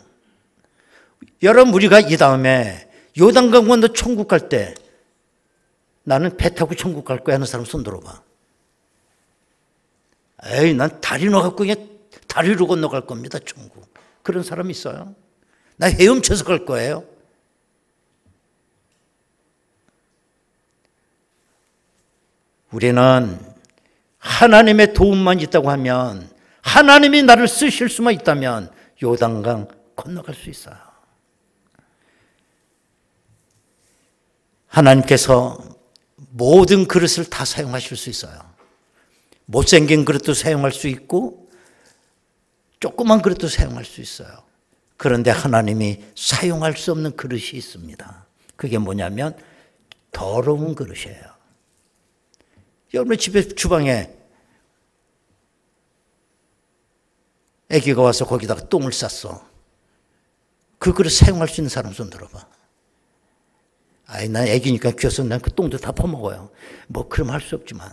S1: 여러분, 우리가 이 다음에 요단강 건너 천국 갈 때 나는 배 타고 천국 갈 거야 하는 사람 손 들어봐. 에이, 난 다리 놓아갖고 그냥 다리로 건너갈 겁니다. 천국. 그런 사람 있어요? 나 헤엄쳐서 갈 거예요. 우리는 하나님의 도움만 있다고 하면, 하나님이 나를 쓰실 수만 있다면 요단강 건너갈 수 있어요. 하나님께서 모든 그릇을 다 사용하실 수 있어요. 못생긴 그릇도 사용할 수 있고 조그만 그릇도 사용할 수 있어요. 그런데 하나님이 사용할 수 없는 그릇이 있습니다. 그게 뭐냐면 더러운 그릇이에요. 여러분 집에 주방에 아기가 와서 거기다가 똥을 쌌어. 그 그릇 사용할 수 있는 사람 손 들어봐. 난 아기니까 귀여서 난 그 똥도 다 퍼먹어요. 뭐 그럼 할 수 없지만.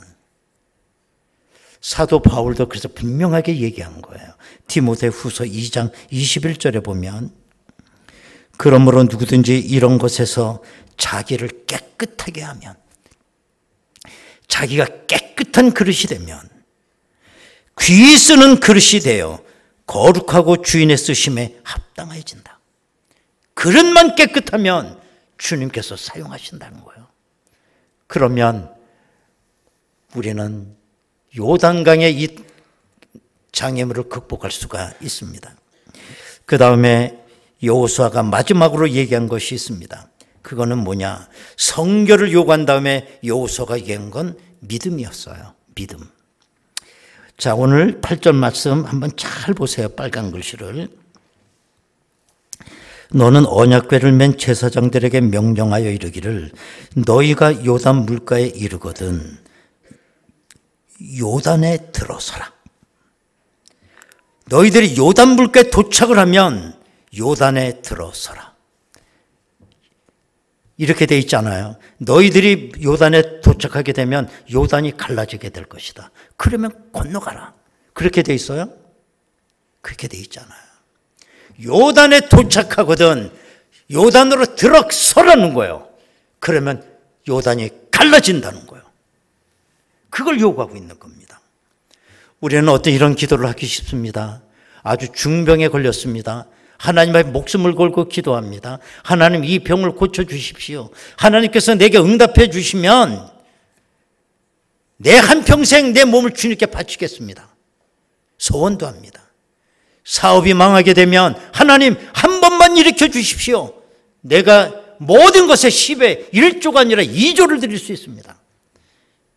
S1: 사도 바울도 그래서 분명하게 얘기한 거예요. 디모데 후서 2장 21절에 보면 그러므로 누구든지 이런 것에서 자기를 깨끗하게 하면, 자기가 깨끗한 그릇이 되면, 귀히 쓰는 그릇이 되어 거룩하고 주인의 쓰심에 합당해진다. 그릇만 깨끗하면 주님께서 사용하신다는 거예요. 그러면 우리는 요단강의 이 장애물을 극복할 수가 있습니다. 그 다음에 여호수아가 마지막으로 얘기한 것이 있습니다. 그거는 뭐냐? 성결을 요구한 다음에 여호수아가 얘기한 건 믿음이었어요. 믿음. 자, 오늘 8절 말씀 한번 잘 보세요. 빨간 글씨를. 너는 언약궤를 맨 제사장들에게 명령하여 이르기를 너희가 요단 물가에 이르거든 요단에 들어서라. 너희들이 요단 물가에 도착을 하면 요단에 들어서라. 이렇게 돼 있잖아요. 너희들이 요단에 도착하게 되면 요단이 갈라지게 될 것이다. 그러면 건너가라. 그렇게 돼 있어요? 그렇게 돼 있잖아요. 요단에 도착하거든 요단으로 들어서라는 거예요. 그러면 요단이 갈라진다는 거예요. 그걸 요구하고 있는 겁니다. 우리는 어떤 이런 기도를 하기 쉽습니다. 아주 중병에 걸렸습니다. 하나님 앞에 목숨을 걸고 기도합니다. 하나님 이 병을 고쳐주십시오. 하나님께서 내게 응답해 주시면 내 한평생 내 몸을 주님께 바치겠습니다. 소원도 합니다. 사업이 망하게 되면 하나님 한 번만 일으켜 주십시오. 내가 모든 것에 10의 1조가 아니라 2조를 드릴 수 있습니다.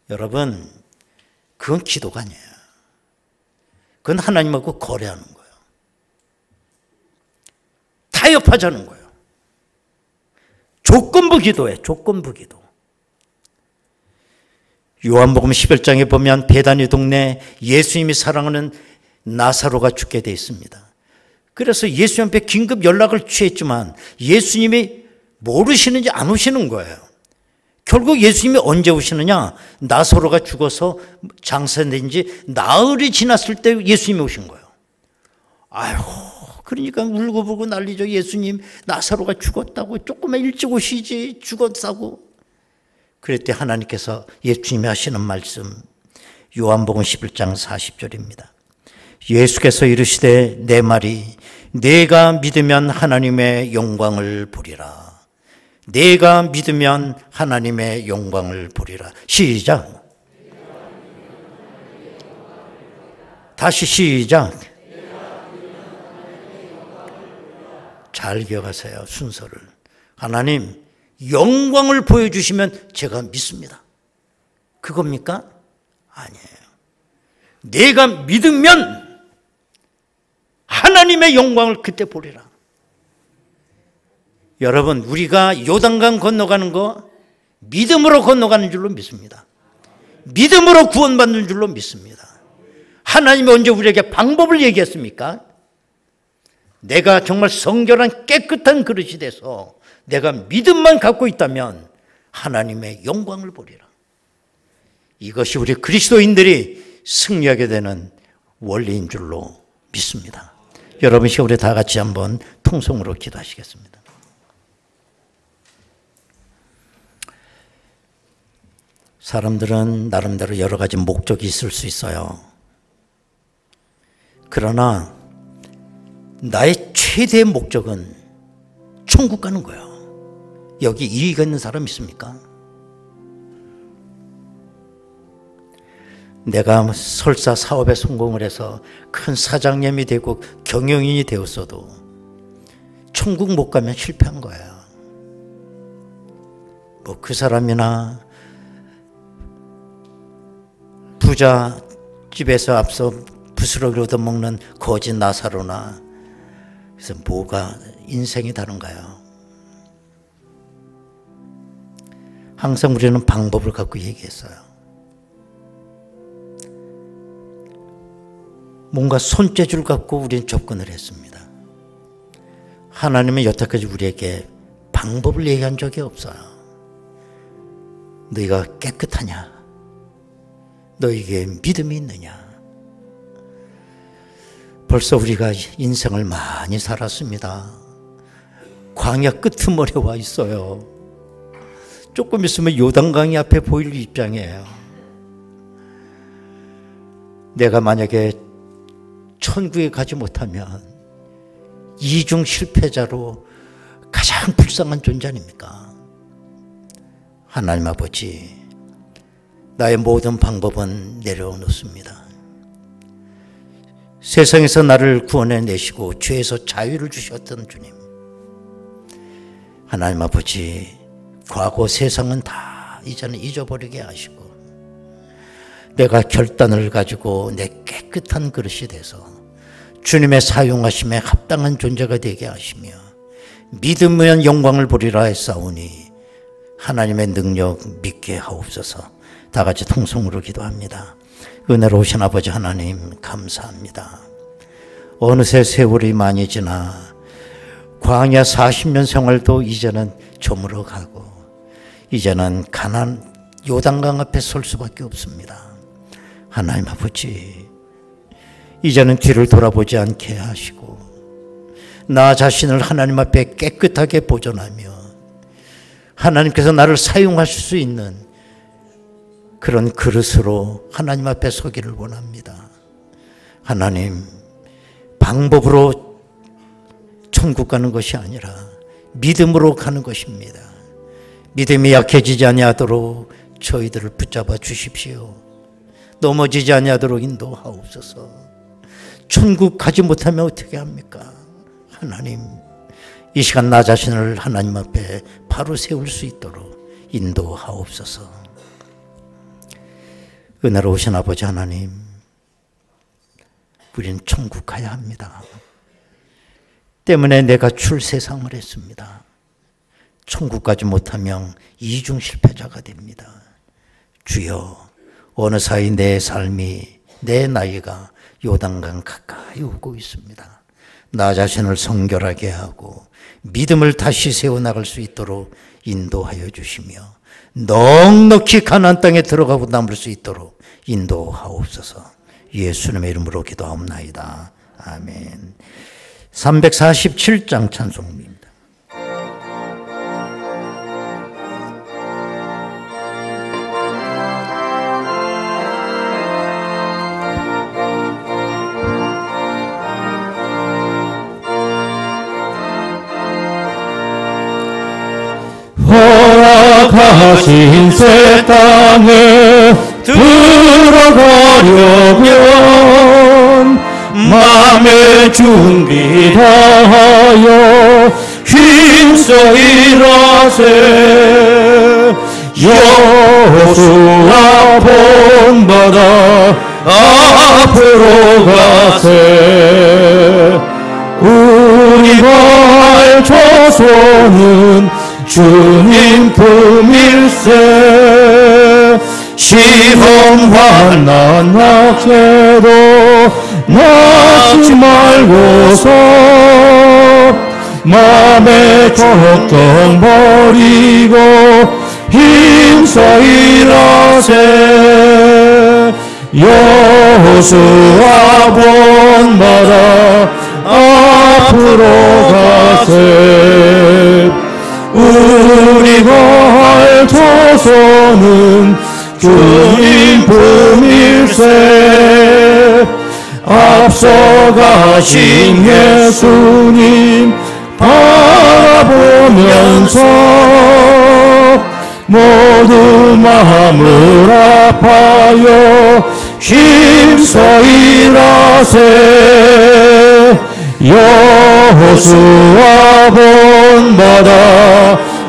S1: 여러분, 그건 기도가 아니에요. 그건 하나님하고 거래하는 거예요. 타협하자는 거예요. 조건부 기도예요. 조건부 기도. 요한복음 11장에 보면 베다니 동네 예수님이 사랑하는 나사로가 죽게 되어 있습니다. 그래서 예수님께 긴급 연락을 취했지만 예수님이 모르시는지 안 오시는 거예요. 결국 예수님이 언제 오시느냐? 나사로가 죽어서 장사된 지 나흘이 지났을 때 예수님이 오신 거예요. 아이고, 그러니까 울고불고 난리죠. 예수님, 나사로가 죽었다고. 조금만 일찍 오시지. 죽었다고. 그랬더니 하나님께서 예수님이 하시는 말씀, 요한복음 11장 40절입니다. 예수께서 이르시되 내 말이 내가 믿으면 하나님의 영광을 보리라. 내가 믿으면 하나님의 영광을 보리라. 시작. 다시 시작. 잘 기억하세요. 순서를. 하나님 영광을 보여주시면 제가 믿습니다. 그겁니까? 아니에요. 내가 믿으면 하나님의 영광을 그때 보리라. 여러분, 우리가 요단강 건너가는 거 믿음으로 건너가는 줄로 믿습니다. 믿음으로 구원받는 줄로 믿습니다. 하나님이 언제 우리에게 방법을 얘기했습니까? 내가 정말 성결한 깨끗한 그릇이 돼서 내가 믿음만 갖고 있다면 하나님의 영광을 보리라. 이것이 우리 그리스도인들이 승리하게 되는 원리인 줄로 믿습니다. 여러분, 우리 다 같이 한번 통성으로 기도하시겠습니다. 사람들은 나름대로 여러 가지 목적이 있을 수 있어요. 그러나 나의 최대의 목적은 천국 가는 거예요. 여기 이의가 있는 사람 있습니까? 내가 설사 사업에 성공을 해서 큰 사장님이 되고 경영인이 되었어도 천국 못 가면 실패한 거예요. 뭐 그 사람이나 부자 집에서 앞서 부스러기 얻어먹는 거지 나사로나, 그래서 뭐가 인생이 다른가요? 항상 우리는 방법을 갖고 얘기했어요. 뭔가 손재주를 갖고 우리는 접근을 했습니다. 하나님은 여태까지 우리에게 방법을 얘기한 적이 없어요. 너희가 깨끗하냐? 너희에게 믿음이 있느냐? 벌써 우리가 인생을 많이 살았습니다. 광야 끄트머리에 와 있어요. 조금 있으면 요단강이 앞에 보일 입장이에요. 내가 만약에 천국에 가지 못하면 이중 실패자로 가장 불쌍한 존재 아닙니까? 하나님 아버지, 나의 모든 방법은 내려놓습니다. 세상에서 나를 구원해내시고 죄에서 자유를 주셨던 주님, 하나님 아버지, 과거 세상은 다 이제는 잊어버리게 하시고 내가 결단을 가지고 내 깨끗한 그릇이 돼서 주님의 사용하심에 합당한 존재가 되게 하시며 믿으면 영광을 보리라 했사오니 하나님의 능력 믿게 하옵소서. 다 같이 통성으로 기도합니다. 은혜로우신 아버지 하나님 감사합니다. 어느새 세월이 많이 지나 광야 40년 생활도 이제는 저물어 가고 이제는 가나안 요단강 앞에 설 수밖에 없습니다. 하나님 아버지, 이제는 뒤를 돌아보지 않게 하시고 나 자신을 하나님 앞에 깨끗하게 보존하며 하나님께서 나를 사용하실 수 있는 그런 그릇으로 하나님 앞에 서기를 원합니다. 하나님, 방법으로 천국 가는 것이 아니라 믿음으로 가는 것입니다. 믿음이 약해지지 아니하도록 저희들을 붙잡아 주십시오. 넘어지지 아니하도록 인도하옵소서. 천국 가지 못하면 어떻게 합니까? 하나님, 이 시간 나 자신을 하나님 앞에 바로 세울 수 있도록 인도하옵소서. 은혜로우신 아버지 하나님, 우리는 천국 가야 합니다. 때문에 내가 출세상을 했습니다. 천국 가지 못하면 이중 실패자가 됩니다. 주여, 어느 사이 내 삶이, 내 나이가 요단강 가까이 오고 있습니다. 나 자신을 성결하게 하고 믿음을 다시 세워나갈 수 있도록 인도하여 주시며 넉넉히 가나안 땅에 들어가고 남을 수 있도록 인도하옵소서. 예수님의 이름으로 기도하옵나이다. 아멘. 347장 찬송입니다.
S2: 허락하신 새 땅에 들어가려면 마음의 준비 다하여 힘써 일하세. 여호수아 본받아 앞으로 가세. 우리가 조소는 주님 품일세. 시험 환난 학세도 나지 말고서 마음의 걱정 버리고 힘써 일하세. 여호수아 본받아 앞으로 가세. 우리가 할 조소는 주님 품일세. 앞서가신 예수님 바라보면서 모두 마음을 아파요 힘써 일하세. 여호수아 본받아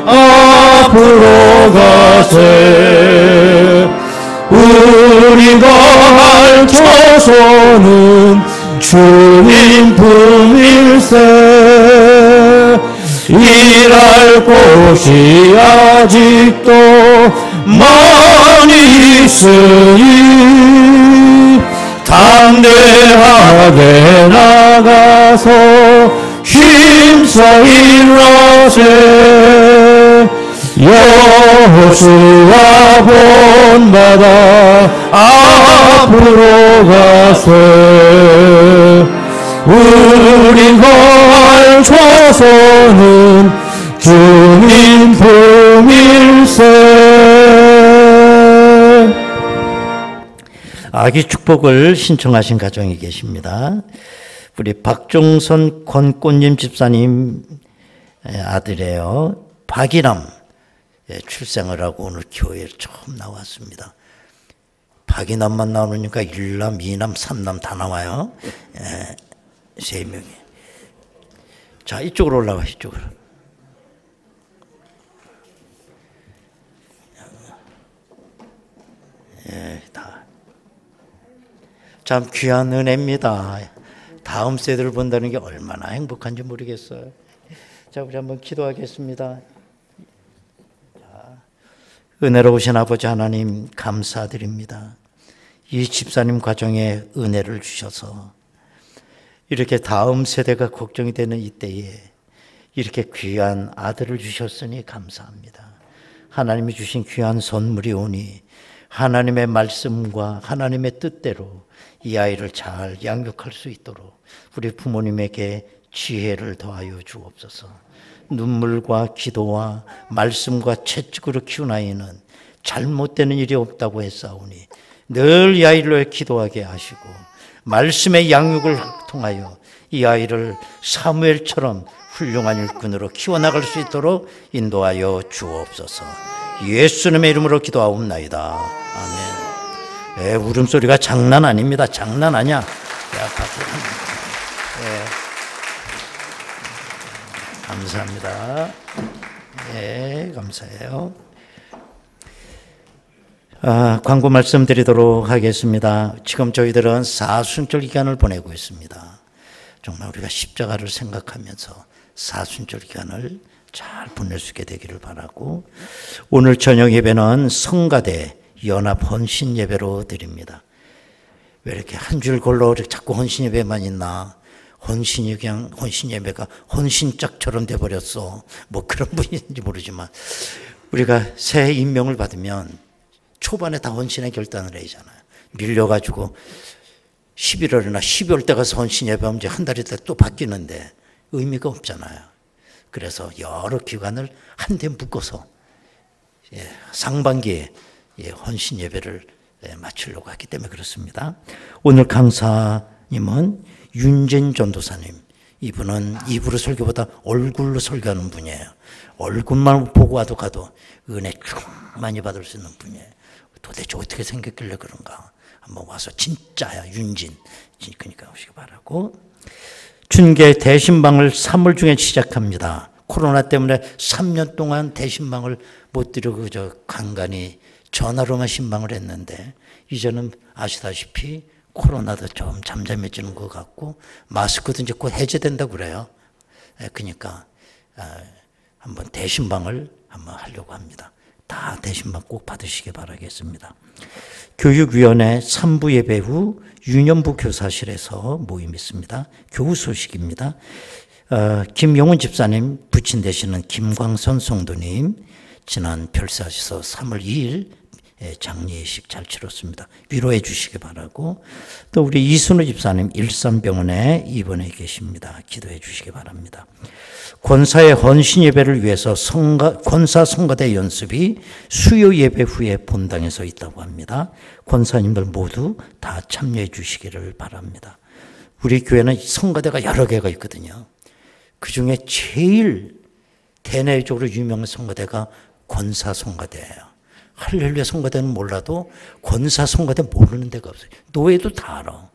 S2: 앞으로 가세. 우리가 할 조소는 주님 품일세. 일할 곳이 아직도 많이 있으니 담대하게 나가서 힘써 일하세. 여호수아 본받아 앞으로 가세. 우리가 할 조소는
S1: 아기 축복을 신청하신 가정이 계십니다. 우리 박종선 권꽃님 집사님 아들이에요. 박이남 출생을 하고 오늘 교회에 처음 나왔습니다. 박이남만 나오니까 1남, 2남, 3남 다 나와요. 3명이. 자, 이쪽으로 올라가, 이쪽으로. 다. 참 귀한 은혜입니다. 다음 세대를 본다는 게 얼마나 행복한지 모르겠어요. 자, 우리 한번 기도하겠습니다. 은혜로우신 아버지 하나님 감사드립니다. 이 집사님 가정에 은혜를 주셔서 이렇게 다음 세대가 걱정이 되는 이때에 이렇게 귀한 아들을 주셨으니 감사합니다. 하나님이 주신 귀한 선물이 오니 하나님의 말씀과 하나님의 뜻대로 이 아이를 잘 양육할 수 있도록 우리 부모님에게 지혜를 더하여 주옵소서. 눈물과 기도와 말씀과 채찍으로 키운 아이는 잘못되는 일이 없다고 했사오니 늘 이 아이를 위해 기도하게 하시고 말씀의 양육을 통하여 이 아이를 사무엘처럼 훌륭한 일꾼으로 키워나갈 수 있도록 인도하여 주옵소서. 예수님의 이름으로 기도하옵나이다. 아멘. 울음소리가 장난 아닙니다. 장난 아니야. 감사합니다. 감사해요. 광고 말씀드리도록 하겠습니다. 지금 저희들은 사순절 기간을 보내고 있습니다. 정말 우리가 십자가를 생각하면서 사순절 기간을 잘 보낼 수 있게 되기를 바라고, 오늘 저녁 예배는 성가대 연합 헌신 예배로 드립니다. 왜 이렇게 한 줄 골로 자꾸 헌신 예배만 있나? 헌신이 그냥 헌신 예배가 헌신짝처럼 돼버렸어. 뭐 그런 분인지 모르지만 우리가 새 임명을 받으면 초반에 다 헌신의 결단을 해야잖아요. 밀려가지고 11월이나 12월 때 가서 헌신 예배하면 이제 한 달 있다 또 바뀌는데 의미가 없잖아요. 그래서 여러 기간을 한데 묶어서 상반기에 헌신 예배를 마치려고 하기 때문에 그렇습니다. 오늘 강사님은 윤진 전도사님, 이분은 입으로 설교보다 얼굴로 설교하는 분이에요. 얼굴만 보고 가도 은혜 많이 받을 수 있는 분이에요. 도대체 어떻게 생겼길래 그런가? 한번 와서 진짜야 윤진. 그러니까 오시기 바라고. 춘계 대신방을 3월 중에 시작합니다. 코로나 때문에 3년 동안 대신방을 못 드리고 간간히 전화로만 신방을 했는데 이제는 아시다시피 코로나도 좀 잠잠해지는 것 같고 마스크도 이제 곧 해제된다고 그래요. 그러니까 한번 대신방을 한번 하려고 합니다. 다 대신방 꼭 받으시기 바라겠습니다. 교육위원회 3부 예배 후 유년부 교사실에서 모임 있습니다. 교우 소식입니다. 김용훈 집사님 부친 되시는 김광선 성도님 지난 별세하셔서 3월 2일 장례식 잘 치렀습니다. 위로해 주시기 바라고, 또 우리 이순우 집사님 일산병원에 입원해 계십니다. 기도해 주시기 바랍니다. 권사의 헌신 예배를 위해서 권사 성가대 연습이 수요 예배 후에 본당에서 있다고 합니다. 권사님들 모두 다 참여해 주시기를 바랍니다. 우리 교회는 성가대가 여러 개가 있거든요. 그 중에 제일 대내적으로 유명한 성가대가 권사 성가대예요. 할렐루야 성가대는 몰라도 권사 성가대 모르는 데가 없어요. 노예도 다 알아.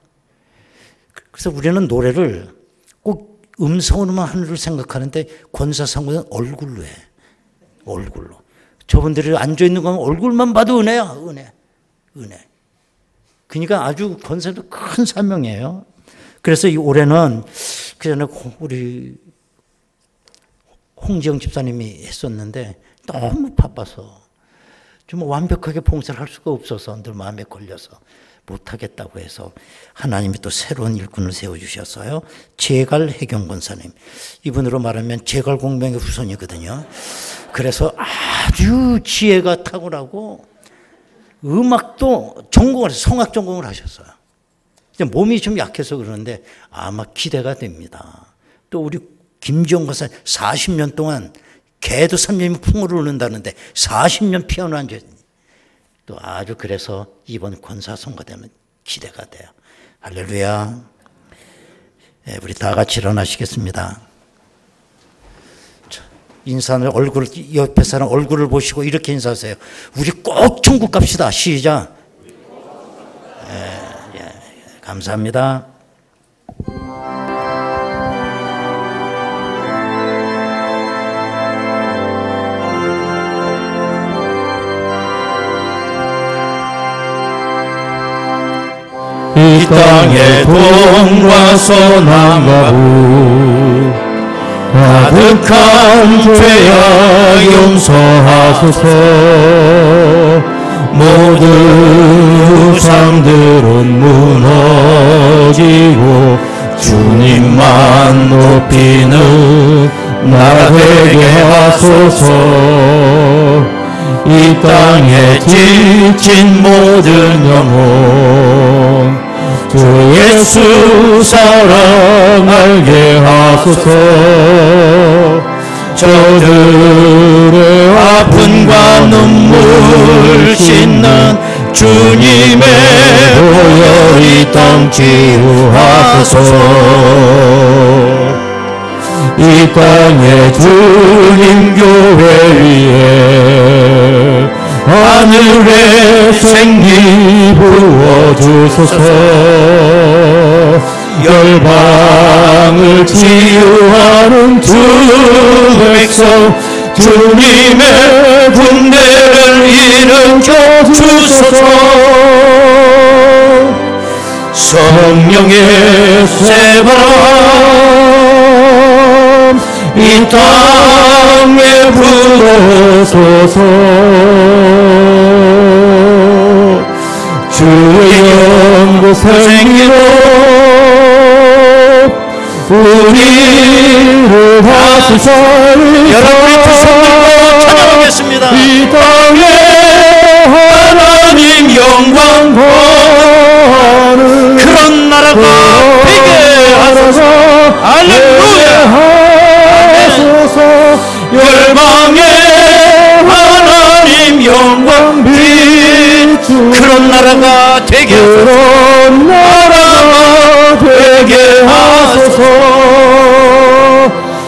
S1: 그래서 우리는 노래를 꼭 음성으로만 하는 줄 생각하는데 권사 성가대는 얼굴로 해. 얼굴로. 저분들이 앉아있는 거 얼굴만 봐도 은혜야. 은혜. 그러니까 아주 권사도 큰 사명이에요. 그래서 이 올해는 그 전에 우리 홍지영 집사님이 했었는데 너무 바빠서 좀 완벽하게 봉사를 할 수가 없어서 늘 마음에 걸려서 못하겠다고 해서 하나님이 또 새로운 일꾼을 세워주셨어요. 제갈 해경 권사님. 이분으로 말하면 제갈 공명의 후손이거든요. 그래서 아주 지혜가 탁월하고 음악도 전공을 해서 성악 전공을 하셨어요. 몸이 좀 약해서 그러는데 아마 기대가 됩니다. 또 우리 김지영 권사 40년 동안 개도 3년이면 풍어를 우는다는데 40년 피아노 앉아 또 아주 그래서 이번 권사 성가대는 기대가 돼요. 할렐루야. 네, 우리 다 같이 일어나시겠습니다. 인사는 얼굴, 옆에 사람 얼굴을 보시고 이렇게 인사하세요. 우리 꼭 천국 갑시다. 시작. 감사합니다.
S2: 이 땅의 돈과 선함과 부 가득한 죄악 용서하소서. 모든 우상들은 무너지고 주님만 높이는 나라 되게 하소서. 이 땅에 지친 모든 영혼 주 예수 사랑 알게 하소서. 저들의 아픔과 눈물 씻는 주님의 보혈 이 땅 치유하소서. 이 땅에 주님 교회 위에 하늘의 생기 부어주소서. 열방을 치유하는 주 백성 주님의 군대를 일으켜 주소서. 성령의 새바람 이 땅에 불어서서 주의 연고 생기로 우리를 다스리소서.
S1: 여러분이 두 손 들고 찬양하겠습니다.
S2: 이 땅에 하나님 영광 보는
S1: 그런 나라가 되게 하소서. 할렐루야.
S2: 하소서. 열방에 하나님 영광 비추
S1: 그런 나라가 되게 하소서.
S2: 그런 나라가 되게 하소서.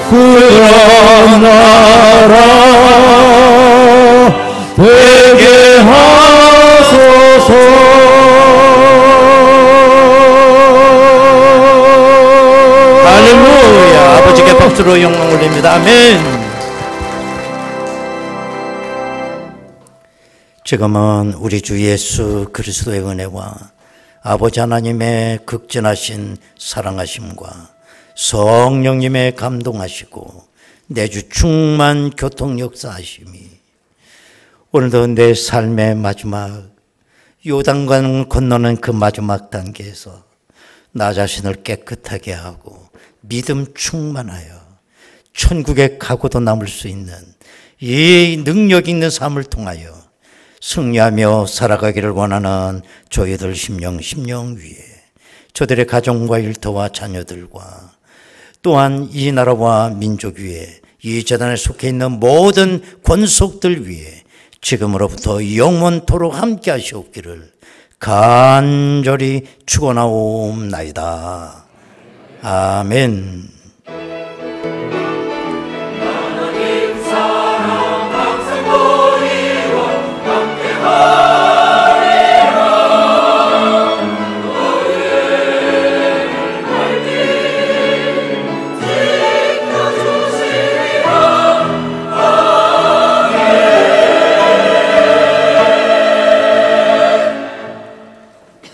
S2: 그런 나라 되게 하소서.
S1: 할렐루야. 아버지께 박수로 영광 올립니다. 아멘. 지금은 우리 주 예수 그리스도의 은혜와 아버지 하나님의 극진하신 사랑하심과 성령님의 감동하시고 내주 충만 교통 역사하심이 오늘도 내 삶의 마지막 요단강을 건너는 그 마지막 단계에서 나 자신을 깨끗하게 하고 믿음 충만하여 천국에 가고도 남을 수 있는 이 능력 있는 삶을 통하여 승리하며 살아가기를 원하는 저희들 심령 위에 저들의 가정과 일터와 자녀들과 또한 이 나라와 민족 위에 이 재단에 속해 있는 모든 권속들 위에 지금으로부터 영원토록 함께 하시옵기를 간절히 축원하옵나이다. 아멘.